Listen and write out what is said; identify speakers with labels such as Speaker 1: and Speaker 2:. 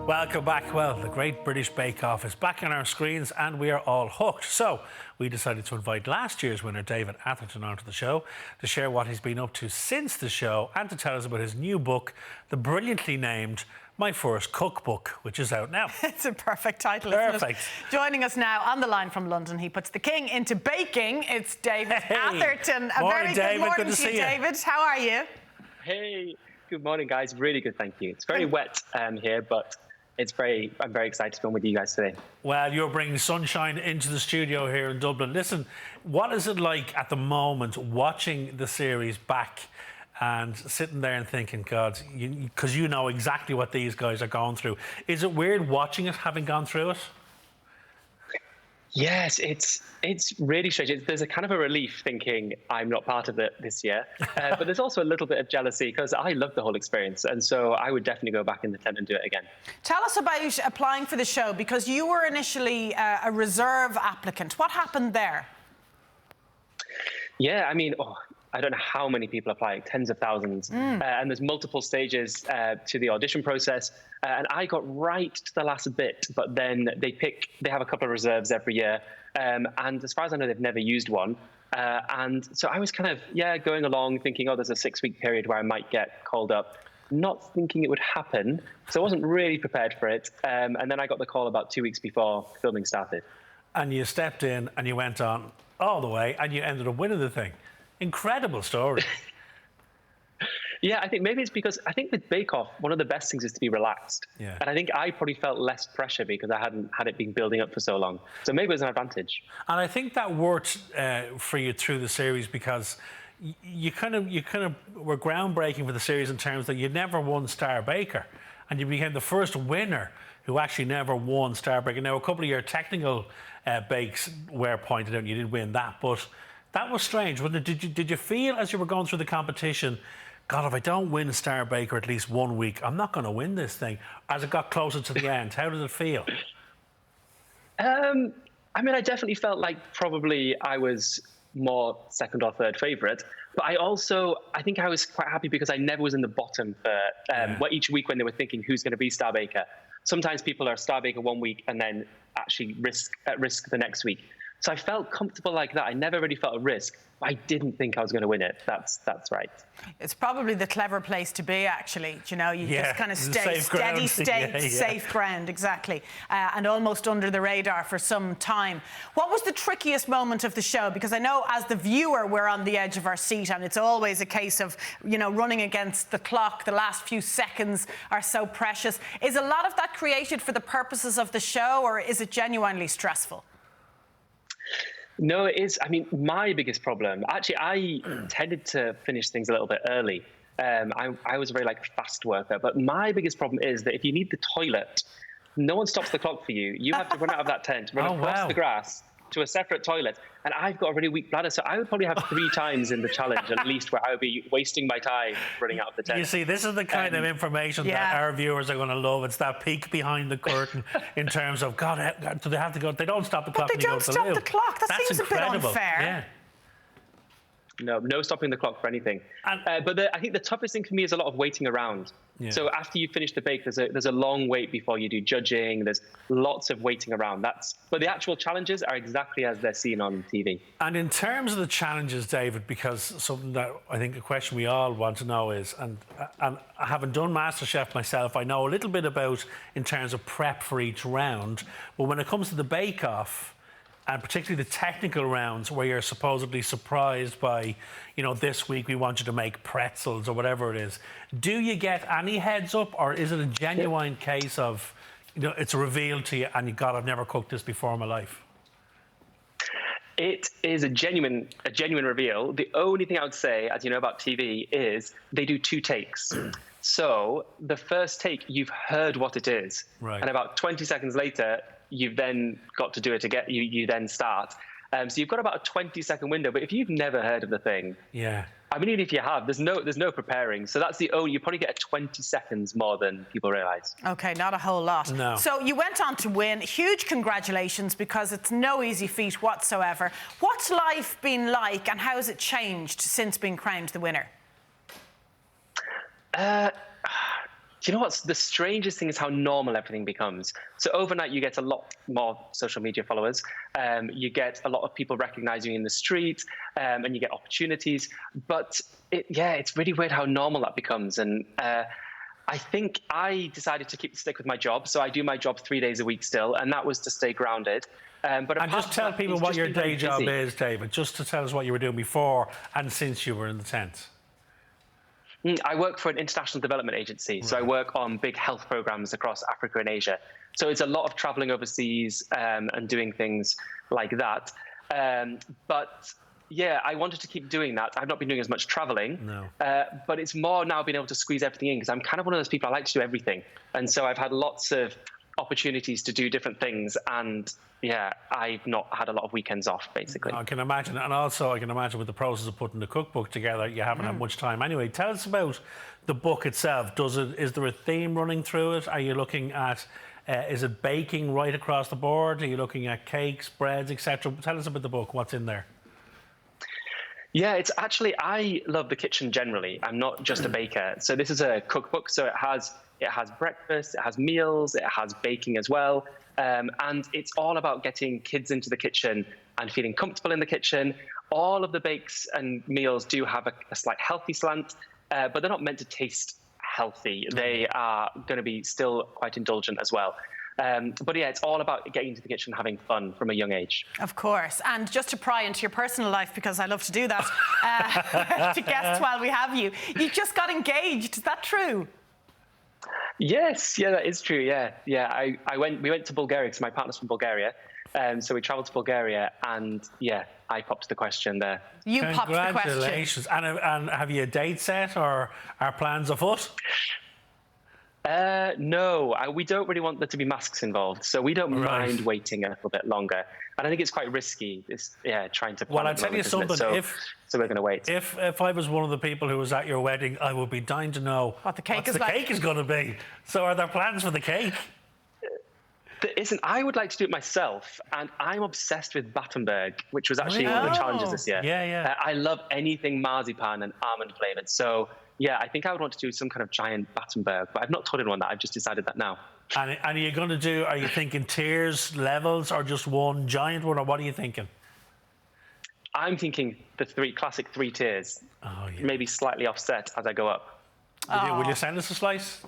Speaker 1: Welcome back. Well, the Great British Bake Off is back on our screens and we are all hooked. So we decided to invite last year's winner, David Atherton, onto the show to share what he's been up to since the show and to tell us about his new book, the brilliantly named My First Cookbook, which is out now.
Speaker 2: It's a perfect title,
Speaker 1: Perfect.
Speaker 2: isn't it? Joining us now on the line from London, he puts the king into baking. It's David Atherton.
Speaker 1: Morning,
Speaker 2: Very
Speaker 1: David.
Speaker 2: good morning
Speaker 1: Good to see you.
Speaker 2: David. How are you?
Speaker 3: Hey, good morning, guys. Really good, thank you. It's very wet here, but I'm very excited to be on with you guys today.
Speaker 1: Well, you're bringing sunshine into the studio here in Dublin. Listen, what is it like at the moment watching the series back and sitting there and thinking, God, because you know exactly what these guys are going through. Is it weird watching it, having gone through it?
Speaker 3: Yes, it's really strange. There's a kind of a relief thinking I'm not part of it this year, but there's also a little bit of jealousy because I loved the whole experience, and so I would definitely go back in the tent and do it again. Tell
Speaker 2: us about applying for the show, because you were initially a reserve applicant. What happened there?
Speaker 3: Yeah, I mean, I don't know how many people apply, tens of thousands. And there's multiple stages to the audition process. And I got right to the last bit, but then they have a couple of reserves every year. And as far as I know, they've never used one. And so I was kind of, going along thinking, there's a 6-week period where I might get called up, not thinking it would happen. So I wasn't really prepared for it. And then I got the call about 2 weeks before filming started.
Speaker 1: And you stepped in and you went on all the way and you ended up winning the thing. Incredible story.
Speaker 3: Yeah, I think maybe it's because I think with Bake Off, one of the best things is to be relaxed.
Speaker 1: Yeah.
Speaker 3: And I think I probably felt less pressure because I hadn't had it been building up for so long. So maybe it was an advantage.
Speaker 1: And I think that worked for you through the series because you kind of were groundbreaking for the series in terms that you never won Star Baker, and you became the first winner who actually never won Star Baker. Now, a couple of your technical bakes were pointed out, and you did win that, but that was strange, wasn't it? Did you feel as you were going through the competition, God, if I don't win Star Baker at least 1 week, I'm not going to win this thing? As it got closer to the end, how did it feel?
Speaker 3: I mean, I definitely felt like probably I was more second or third favourite, but I think I was quite happy because I never was in the bottom for each week when they were thinking who's going to be Star Baker. Sometimes people are Star Baker 1 week and then actually at risk the next week. So I felt comfortable like that. I never really felt a risk. I didn't think I was going to win it. That's right.
Speaker 2: It's probably the clever place to be, actually. You know, you just kind of stay steady state, safe ground, exactly, and almost under the radar for some time. What was the trickiest moment of the show? Because I know as the viewer, we're on the edge of our seat, and it's always a case of, running against the clock. The last few seconds are so precious. Is a lot of that created for the purposes of the show, or is it genuinely stressful?
Speaker 3: No, it is. I mean, my biggest problem, actually, I tended to finish things a little bit early. I was a very fast worker, but my biggest problem is that if you need the toilet, no one stops the clock for you. You have to run out of that tent, run across the grass to a separate toilet. And I've got a really weak bladder, so I would probably have 3 times in the challenge at least where I would be wasting my time running out of the tent.
Speaker 1: You see, this is the kind of information that our viewers are going to love. It's that peek behind the curtain in terms of, God, do they have to go? They don't stop the clock.
Speaker 2: But they don't stop the clock. That seems
Speaker 1: incredible.
Speaker 2: A bit unfair.
Speaker 1: Yeah.
Speaker 3: No stopping the clock for anything. But I think the toughest thing for me is a lot of waiting around. Yeah. So after you finish the bake, there's a long wait before you do judging. There's lots of waiting around. But the actual challenges are exactly as they're seen on TV.
Speaker 1: And in terms of the challenges, David, because something that I think a question we all want to know is, and having done MasterChef myself, I know a little bit about in terms of prep for each round. But when it comes to the bake-off, and particularly the technical rounds where you're supposedly surprised by, this week we want you to make pretzels or whatever it is. Do you get any heads up, or is it a genuine case of, it's revealed to you and God, I've never cooked this before in my life?
Speaker 3: It is a genuine reveal. The only thing I would say, as you know about TV, is they do 2 takes. So the first take, you've heard what it is. Right. And about 20 seconds later, you've then got to do it again. You then start. So you've got about a 20-second window. But if you've never heard of the thing, I mean, even if you have, there's no preparing. So that's you probably get 20 seconds more than people realise.
Speaker 2: Okay, not a whole lot.
Speaker 1: No.
Speaker 2: So you went on to win. Huge congratulations, because it's no easy feat whatsoever. What's life been like, and how has it changed since being crowned the winner?
Speaker 3: Do you know what's the strangest thing is how normal everything becomes. So overnight, you get a lot more social media followers. You get a lot of people recognizing you in the street, and you get opportunities. But it's really weird how normal that becomes. And I think I decided to stick with my job. So I do my job 3 days a week still, and that was to stay grounded. But
Speaker 1: and just tell people what your day job is, David, just to tell us what you were doing before and since you were in the tent.
Speaker 3: I work for an international development agency, so I work on big health programs across Africa and Asia. So it's a lot of traveling overseas and doing things like that. But yeah, I wanted to keep doing that. I've not been doing as much traveling, but it's more now being able to squeeze everything in because I'm kind of one of those people, I like to do everything. And so I've had lots of opportunities to do different things, and I've not had a lot of weekends off, basically.
Speaker 1: I can imagine, and also I can imagine with the process of putting the cookbook together, you haven't had much time anyway. Tell us about the book itself. Is there a theme running through it? Are you looking at, is it baking right across the board? Are you looking at cakes, breads, etc.? Tell us about the book, what's in there?
Speaker 3: Yeah, it's actually, I love the kitchen generally. I'm not just a baker. So this is a cookbook, so it has breakfast, it has meals, it has baking as well. And it's all about getting kids into the kitchen and feeling comfortable in the kitchen. All of the bakes and meals do have a slight healthy slant, but they're not meant to taste healthy. They are going to be still quite indulgent as well. But yeah, it's all about getting into the kitchen and having fun from a young age.
Speaker 2: Of course. And just to pry into your personal life, because I love to do that, to guests while we have you, you just got engaged. Is that true?
Speaker 3: Yes, yeah, that is true. Yeah. We went to Bulgaria because my partner's from Bulgaria. So we traveled to Bulgaria, and I popped the question there.
Speaker 2: You popped the question.
Speaker 1: Congratulations. And have you a date set, or are plans afoot?
Speaker 3: No, we don't really want there to be masks involved, so we don't mind waiting a little bit longer. And I think it's quite risky, trying to plan.
Speaker 1: Well, I'll tell you something.
Speaker 3: So we're going to wait.
Speaker 1: If I was one of the people who was at your wedding, I would be dying to know
Speaker 2: what the cake
Speaker 1: is going to be. So are there plans for the cake?
Speaker 3: There isn't. I would like to do it myself, and I'm obsessed with Battenberg, which was actually one of the challenges this year.
Speaker 1: Yeah.
Speaker 3: I love anything marzipan and almond flavored. So yeah, I think I would want to do some kind of giant Battenberg, but I've not told anyone that. I've just decided that now.
Speaker 1: And are you thinking tiers, levels, or just one giant one, or what are you thinking?
Speaker 3: I'm thinking the classic three tiers, maybe slightly offset as I go up.
Speaker 1: Will you send us a slice?